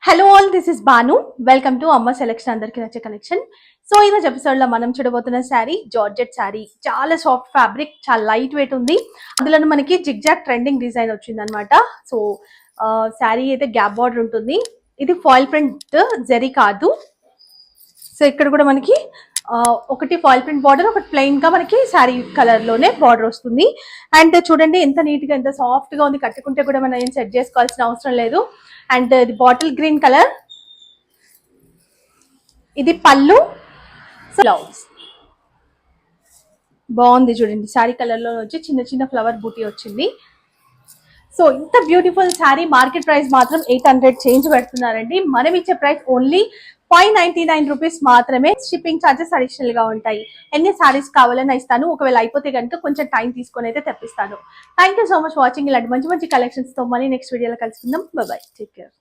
Hello all, this is Banu. Welcome to అమ్మ selection, అందరికి నచ్చే కలెక్షన్. సో ఈరోజు ఎపిసోడ్ లో మనం చూడబోతున్న శారీ జార్జెట్ శారీ. చాలా సాఫ్ట్ ఫ్యాబ్రిక్, చాలా లైట్ వెయిట్ ఉంది. అందులో మనకి జిగ్జాగ్ ట్రెండింగ్ డిజైన్ వచ్చింది అనమాట. సో శారీ అయితే గ్యాప్ బార్డర్ ఉంటుంది. ఇది ఫాయిల్ ప్రింట్ జరీ కాదు. సో ఇక్కడ కూడా మనకి ఒకటి ఫాయిల్ ప్రింట్ బార్డర్, ఒకటి ప్లెయిన్ గా మనకి శారీ కలర్ లోనే బార్డర్ వస్తుంది. అండ్ చూడండి ఎంత నీట్ గా, ఎంత సాఫ్ట్ గా ఉంది. కట్టుకుంటే కూడా మనం ఏం సెట్ చేసుకోవాల్సిన అవసరం లేదు. అండ్ ఇది బాటిల్ గ్రీన్ కలర్. ఇది పళ్ళు, బ్లౌజ్. బాగుంది చూడండి, శారీ కలర్ లో వచ్చి చిన్న చిన్న ఫ్లవర్ బూటీ వచ్చింది. సో ఇంత బ్యూటిఫుల్ శారీ మార్కెట్ ప్రైస్ మాత్రం 800 చేంజ్ పెడుతున్నారండి. మనం ఇచ్చే ప్రైస్ ఓన్లీ 599 రూపీస్ మాత్రమే. షిప్పింగ్ ఛార్జెస్ అడిషనల్ గా ఉంటాయి. ఎన్ని శారీస్ కావాలని ఇస్తాను, ఒకవేళ అయిపోతే కనుక కొంచెం టైం తీసుకొని అయితే తెప్పిస్తాను. Thank you so much watching. ఇలాంటి మంచి మంచి కలెక్షన్స్ తో మళ్ళీ నెక్స్ట్ వీడియోలో కలుసుకుందాం. By by, take care.